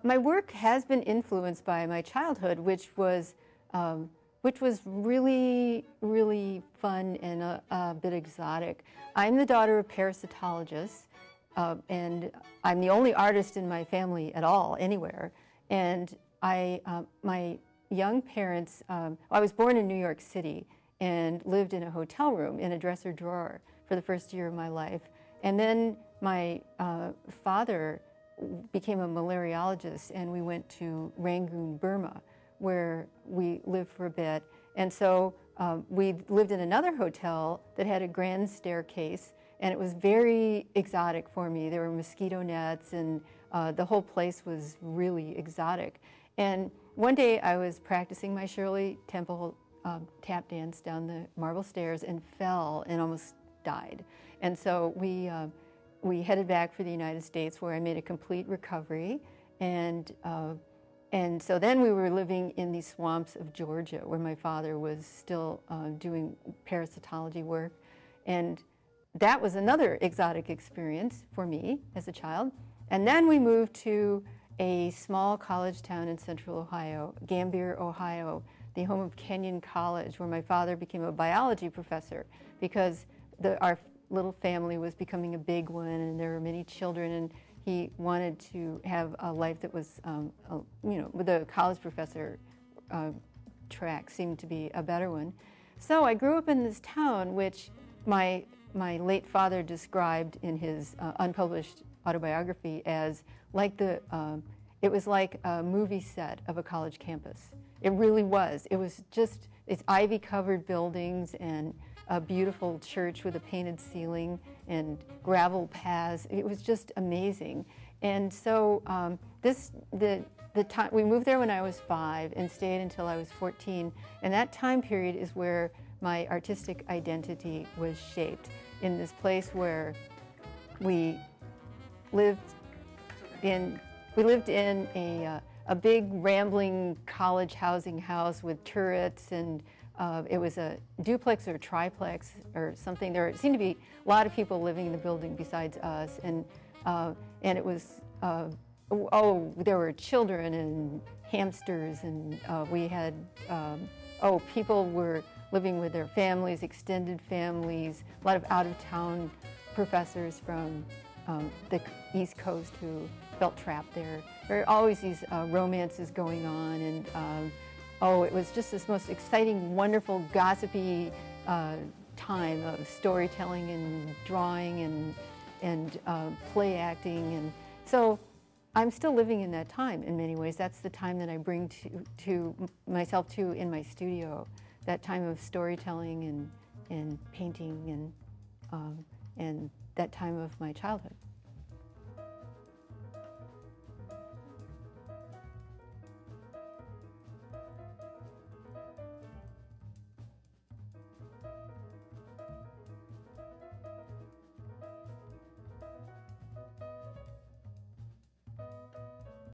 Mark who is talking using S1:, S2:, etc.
S1: My work has been influenced by my childhood, which was really, really fun and a bit exotic. I'm the daughter of parasitologists, and I'm the only artist in my family at all, anywhere. And my young parents, I was born in New York City and lived in a hotel room in a dresser drawer for the first year of my life. And then my father became a malariologist, and we went to Rangoon, Burma, where we lived for a bit. And so we lived in another hotel that had a grand staircase, and it was very exotic for me. There were mosquito nets, and the whole place was really exotic. And one day I was practicing my Shirley Temple tap dance down the marble stairs and fell and almost died. And so we headed back for the United States, where I made a complete recovery. And so then we were living in the swamps of Georgia, where my father was still doing parasitology work. And that was another exotic experience for me as a child. And then we moved to a small college town in central Ohio, Gambier, Ohio, the home of Kenyon College, where my father became a biology professor because our little family was becoming a big one, and there were many children, and he wanted to have a life that was, you know, with the college professor track seemed to be a better one. So I grew up in this town, which my late father described in his unpublished autobiography as like it was like a movie set of a college campus. It really was. It was just, it's ivy-covered buildings and a beautiful church with a painted ceiling and gravel paths. It was just amazing. And so we moved there when I was 5 and stayed until I was 14. And that time period is where my artistic identity was shaped, in this place where we lived in a big rambling college housing house with turrets, and it was a duplex or triplex or something. There seemed to be a lot of people living in the building besides us, and it was, there were children and hamsters, and we had, people were living with their families, extended families, a lot of out-of-town professors from the East Coast who felt trapped there. There were always these romances going on, and it was just this most exciting, wonderful, gossipy time of storytelling and drawing and play acting. And so I'm still living in that time in many ways. That's the time that I bring to myself to in my studio, that time of storytelling and painting and that time of my childhood.